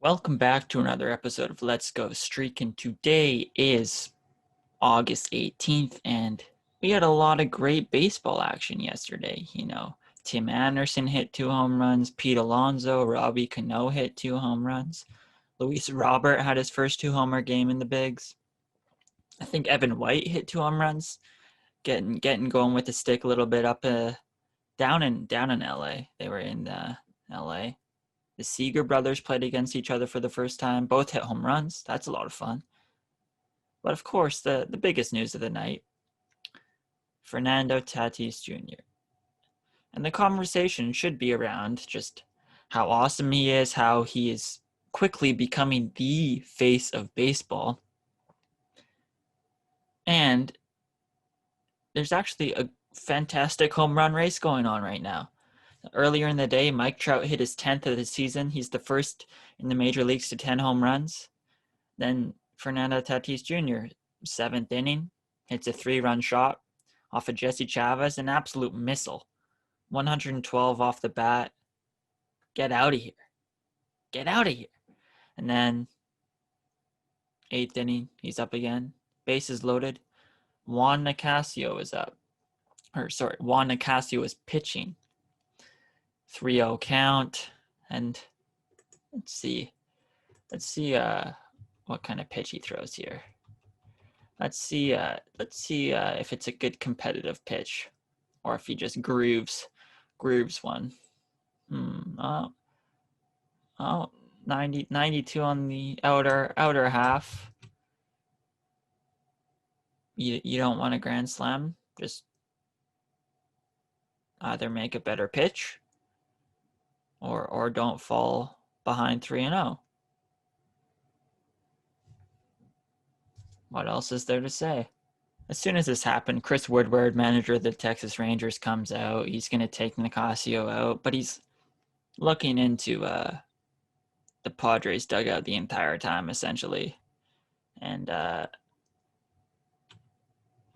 Welcome back to another episode of Let's Go Streaking. Today is August 18th, and we had a lot of great baseball action yesterday. Tim Anderson hit 2 home runs, Pete Alonso, Robbie Cano hit 2 home runs. Luis Robert had his first 2-homer game in the bigs. I think Evan White hit 2 home runs, getting going with the stick a little bit up down in LA. They were in LA. The Seager brothers played against each other for the first time. Both hit home runs. That's a lot of fun. But of course, the biggest news of the night, Fernando Tatis Jr. And the conversation should be around just how awesome he is, how he is quickly becoming the face of baseball. And there's actually a fantastic home run race going on right now. Earlier in the day, Mike Trout hit his 10th of the season. He's the first in the major leagues to 10 home runs. Then Fernando Tatis Jr., 7th inning, hits a 3-run shot off of Jesse Chavez, an absolute missile. 112 off the bat. Get out of here. Get out of here. And then 8th inning, he's up again. Bases loaded. Juan Nicasio is up. Juan Nicasio is pitching. 3-0 count. And let's see what kind of pitch he throws here. Let's see if it's a good competitive pitch, or if he just grooves one. 92 on the outer half. You don't want a grand slam. Just either make a better pitch, or don't fall behind 3-0. What else is there to say? As soon as this happened, Chris Woodward, manager of the Texas Rangers, comes out. He's going to take Nicasio out, but he's looking into the Padres dugout the entire time, essentially. And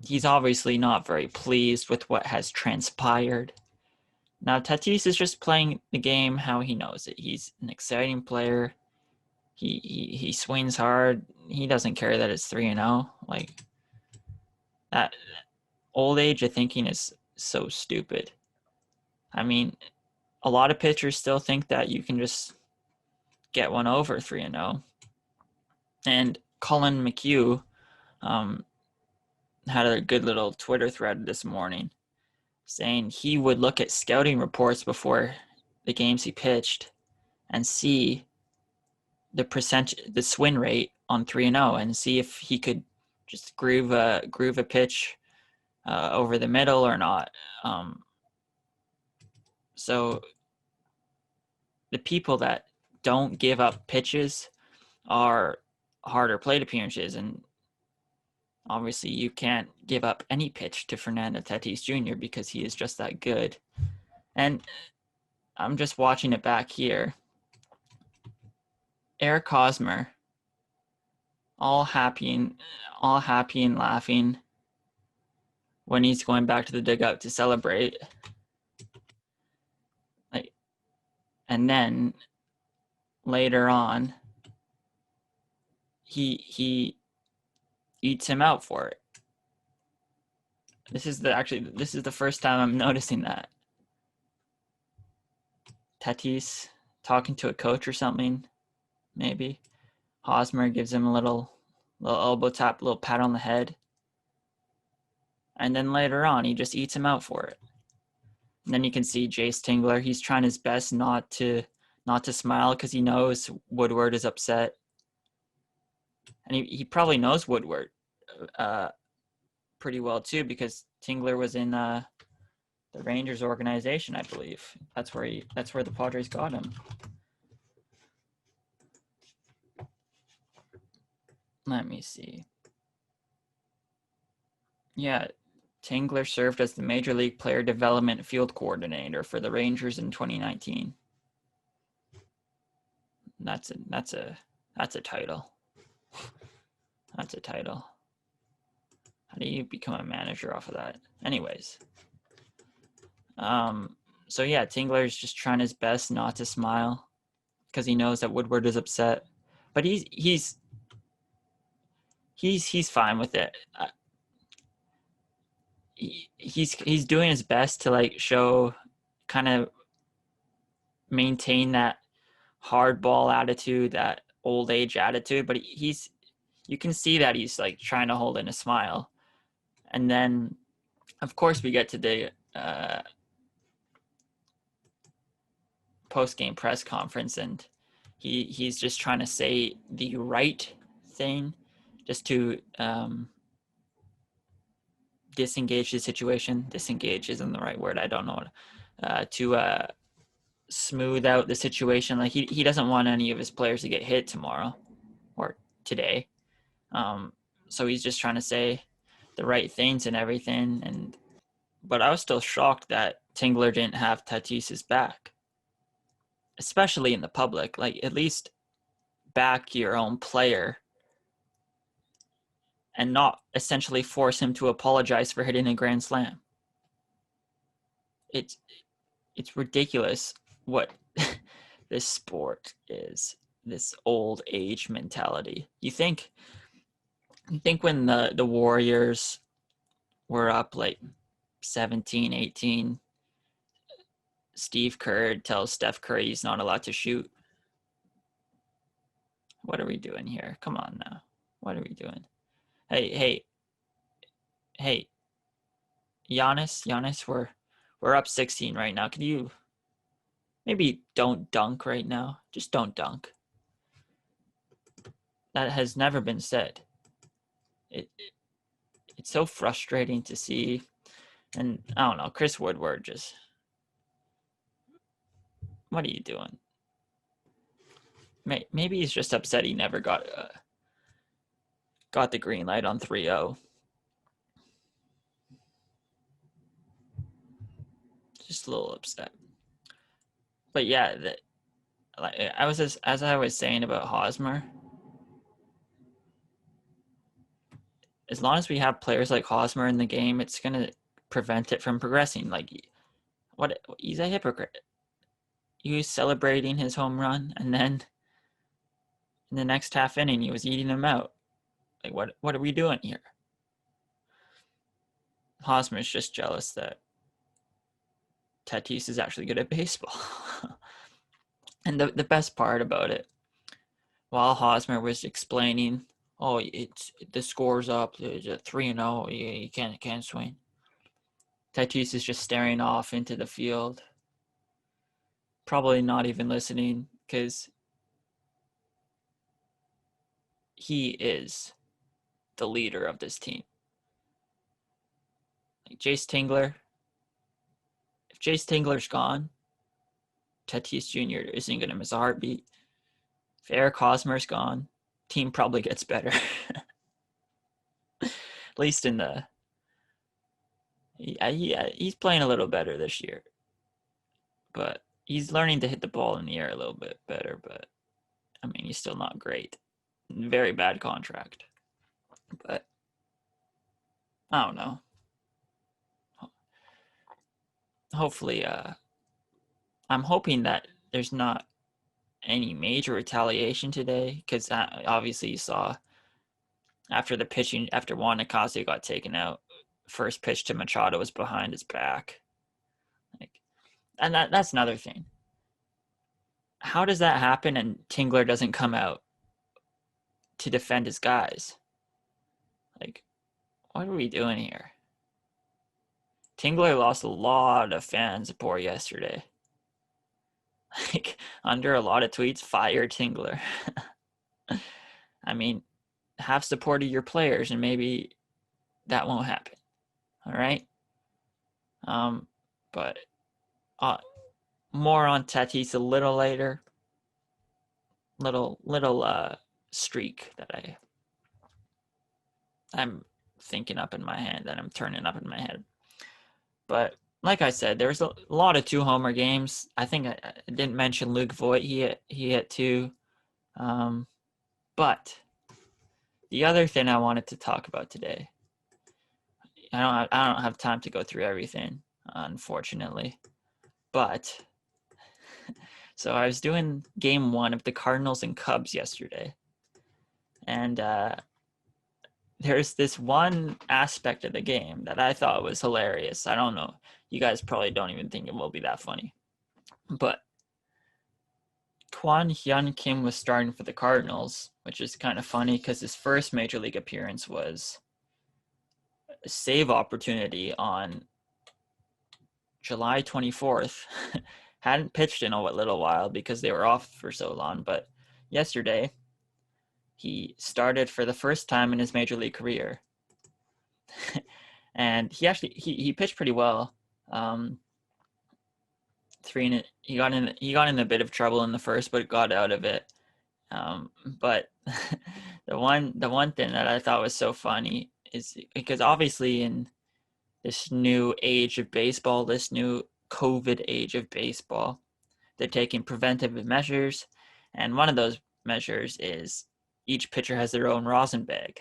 he's obviously not very pleased with what has transpired. Now, Tatis is just playing the game how he knows it. He's an exciting player. He swings hard. He doesn't care that it's 3-0. Like, that old age of thinking is so stupid. I mean, a lot of pitchers still think that you can just get one over 3-0. And Colin McHugh had a good little Twitter thread this morning saying he would look at scouting reports before the games he pitched and see the swing rate on 3-0 and see if he could just groove a pitch over the middle or not. So the people that don't give up pitches are harder plate appearances, and obviously you can't give up any pitch to Fernando Tatis Jr. because he is just that good. And I'm just watching it back here. Eric Hosmer, all happy and laughing when he's going back to the dugout to celebrate. And then later on, he eats him out for it. This is the first time I'm noticing that. Tatis talking to a coach or something, maybe. Hosmer gives him a little elbow tap, little pat on the head. And then later on, he just eats him out for it. And then you can see Jayce Tingler. He's trying his best not to smile because he knows Woodward is upset. And he probably knows Woodward pretty well too, because Tingler was in the Rangers organization, I believe. That's where the Padres got him. Let me see. Yeah, Tingler served as the Major League Player Development Field Coordinator for the Rangers in 2019. That's a title. That's a title. How do you become a manager off of that? Anyways. So yeah, Tingler's just trying his best not to smile because he knows that Woodward is upset. But he's fine with it. He's doing his best to like show, kind of maintain that hardball attitude, that old age attitude. But you can see that he's like trying to hold in a smile. And then, of course, we get to the post-game press conference, and he's just trying to say the right thing, just to disengage the situation. Disengage isn't the right word. I don't know. To smooth out the situation. Like he doesn't want any of his players to get hit tomorrow or today. So he's just trying to say the right things and everything. But I was still shocked that Tingler didn't have Tatis's back, especially in the public. Like, at least back your own player and not essentially force him to apologize for hitting a grand slam. It's ridiculous what this sport is, this old age mentality. You think when the Warriors were up like 17, 18, Steve Kerr tells Steph Curry he's not allowed to shoot. What are we doing here? Come on now. What are we doing? Hey, Giannis, we're up 16 right now. Can you maybe don't dunk right now? Just don't dunk. That has never been said. It's so frustrating to see. And I don't know, Chris Woodward just, what are you doing? Maybe he's just upset he never got the green light on 3-0. Just a little upset. But yeah, like as I was saying about Hosmer, as long as we have players like Hosmer in the game, it's gonna prevent it from progressing. Like, he's a hypocrite. He was celebrating his home run, and then in the next half inning, he was eating them out. Like, what are we doing here? Hosmer is just jealous that Tatis is actually good at baseball. And the best part about it, while Hosmer was explaining, oh, it's the score's up, it's a 3-0, you can't swing. Tatis is just staring off into the field, probably not even listening, because he is the leader of this team. Like Jayce Tingler, if Jayce Tingler's gone, Tatis Jr. isn't going to miss a heartbeat. If Eric Hosmer's gone, team probably gets better. At least in the... he's playing a little better this year. But he's learning to hit the ball in the air a little bit better. But, I mean, he's still not great. Very bad contract. But, I don't know. Hopefully, I'm hoping that there's not any major retaliation today, because obviously you saw after the pitching, after Juan Nicasio got taken out, first pitch to Machado was behind his back. Like, and that's another thing. How does that happen and Tingler doesn't come out to defend his guys? Like, what are we doing here? Tingler lost a lot of fan support yesterday. Like, under a lot of tweets, fire Tingler. I mean, have supported your players and maybe that won't happen. All right. But more on Tatis a little later. Little streak that I'm thinking up in my head, that I'm turning up in my head. But like I said, there's a lot of 2-homer games. I think I didn't mention Luke Voigt. He hit 2. But the other thing I wanted to talk about today, I don't have time to go through everything, unfortunately. But So I was doing game 1 of the Cardinals and Cubs yesterday. And there's this one aspect of the game that I thought was hilarious. I don't know. You guys probably don't even think it will be that funny. But Kwang-hyun Kim was starting for the Cardinals, which is kind of funny because his first major league appearance was a save opportunity on July 24th. Hadn't pitched in a little while because they were off for so long, but yesterday he started for the first time in his major league career. And he pitched pretty well. He got in a bit of trouble in the first, but got out of it. But the one thing that I thought was so funny is because obviously in this new age of baseball, this new COVID age of baseball, they're taking preventive measures, and one of those measures is each pitcher has their own rosin bag.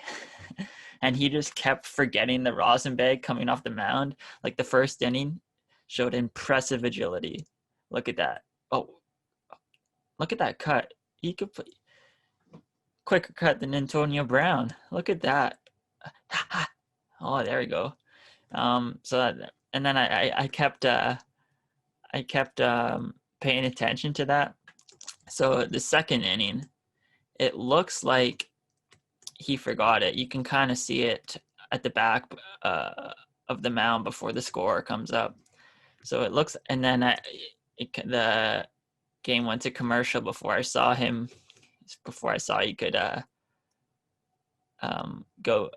And he just kept forgetting the rosin bag coming off the mound. Like the first inning showed impressive agility. Look at that. Oh, look at that cut. He could put quicker cut than Antonio Brown. Look at that. Oh, there we go. And then I kept paying attention to that. So the second inning, it looks like he forgot it. You can kind of see it at the back of the mound before the score comes up. So it looks, and then the game went to commercial before I saw he could go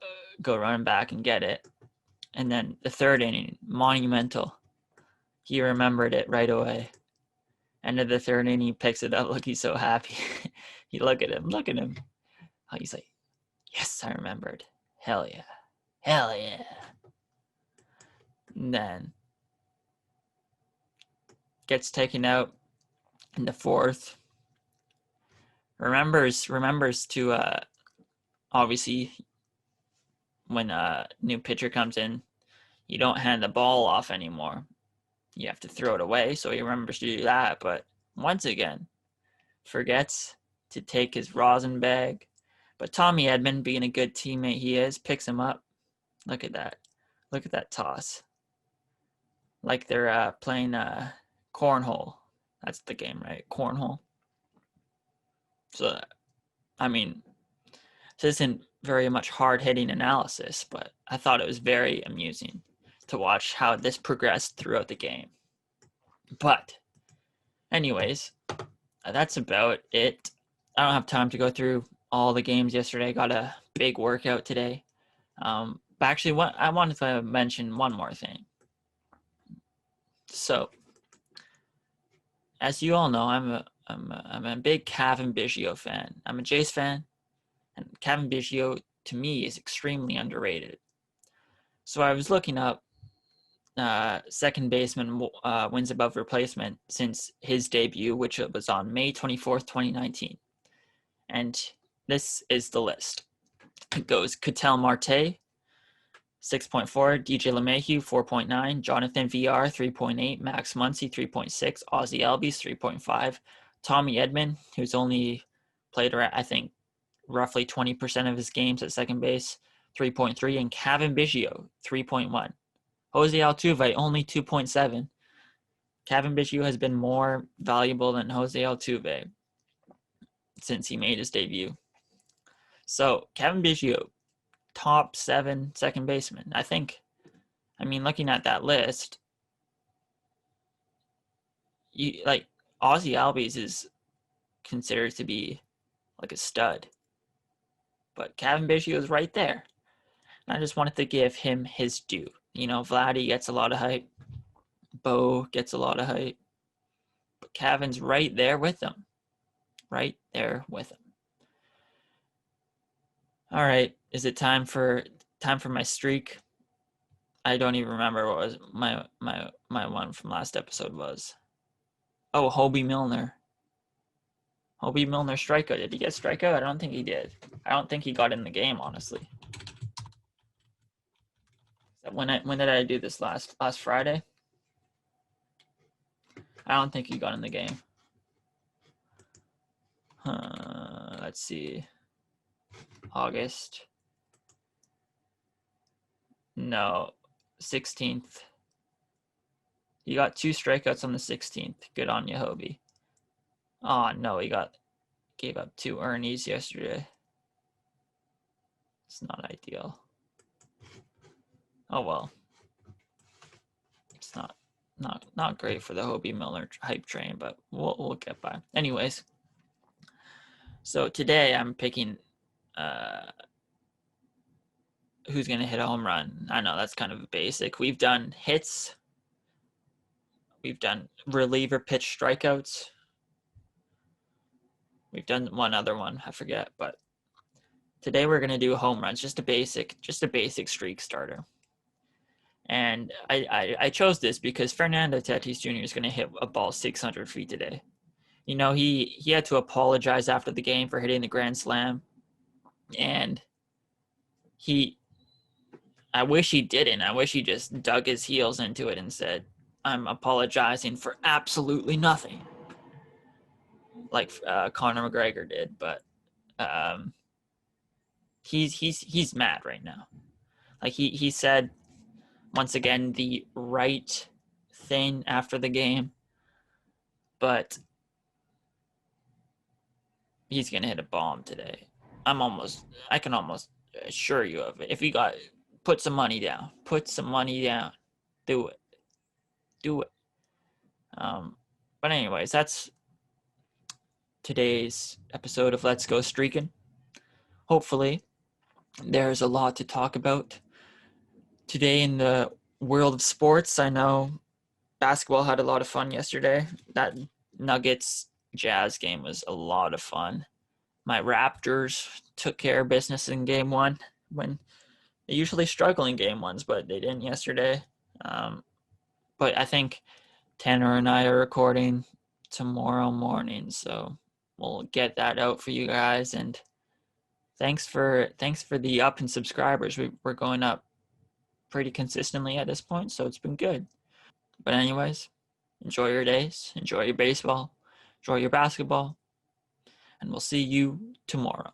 run back and get it. And then the third inning, monumental. He remembered it right away. End of the third inning, he picks it up. Look, he's so happy. Look at him. Oh, he's like, yes, I remembered. Hell yeah. And then gets taken out in the fourth. Remembers to obviously when a new pitcher comes in, you don't hand the ball off anymore. You have to throw it away. So he remembers to do that, but once again, forgets to take his rosin bag. But Tommy Edman, being a good teammate he is, picks him up. Look at that. Look at that toss. Like they're playing cornhole. That's the game, right? Cornhole. So, I mean, this isn't very much hard-hitting analysis, but I thought it was very amusing to watch how this progressed throughout the game. But anyways, that's about it. I don't have time to go through all the games yesterday. Got a big workout today. But actually, I wanted to mention one more thing. So, as you all know, I'm a big Cavan Biggio fan. I'm a Jayce fan, and Cavan Biggio to me is extremely underrated. So I was looking up second baseman wins above replacement since his debut, which was on May 24th, 2019. And this is the list. It goes Ketel Marte, 6.4, DJ LeMahieu, 4.9, Jonathan VR, 3.8, Max Muncy, 3.6, Ozzie Albies, 3.5, Tommy Edman, who's only played, I think, roughly 20% of his games at second base, 3.3, and Cavan Biggio, 3.1. Jose Altuve, only 2.7. Cavan Biggio has been more valuable than Jose Altuve since he made his debut. So, Cavan Biggio, top 7 second baseman. I mean, looking at that list, Ozzie Albies is considered to be like a stud. But Cavan Biggio is right there. And I just wanted to give him his due. Vladdy gets a lot of hype. Bo gets a lot of hype. But Cavan's right there with him. Right there with him. All right. Is it time for my streak? I don't even remember what was my one from last episode was. Oh, Hobie Milner. Hobie Milner strikeout. Did he get strikeout? I don't think he did. I don't think he got in the game, honestly. When did I do this last Friday? I don't think he got in the game. Let's see. August. No, 16th. You got 2 strikeouts on the 16th. Good on you, Hobie. Oh no, he gave up 2 earnies yesterday. It's not ideal. Oh well. It's not great for the Hobie Miller hype train, but we'll get by. Anyways, so today I'm picking who's gonna hit a home run. I know that's kind of basic. We've done hits. We've done reliever pitch strikeouts. We've done one other one, I forget, but today we're gonna do home runs, just a basic streak starter. And I chose this because Fernando Tatis Jr. is gonna hit a ball 600 feet today. You know, he had to apologize after the game for hitting the grand slam, and I wish he didn't. I wish he just dug his heels into it and said, "I'm apologizing for absolutely nothing," like Conor McGregor did. But um, he's mad right now. Like he said once again the right thing after the game, but he's gonna hit a bomb today. I can almost assure you of it. If you got, put some money down. Put some money down. Do it. Do it. But anyways, that's today's episode of Let's Go Streaking. Hopefully, there's a lot to talk about today in the world of sports. I know basketball had a lot of fun yesterday. That Nuggets Jazz game was a lot of fun. My Raptors took care of business in game 1 when they usually struggle in game 1s, but they didn't yesterday. But I think Tanner and I are recording tomorrow morning, so we'll get that out for you guys. And thanks for the up in subscribers. We're going up pretty consistently at this point, so it's been good. But anyways, enjoy your days, enjoy your baseball, enjoy your basketball, and we'll see you tomorrow.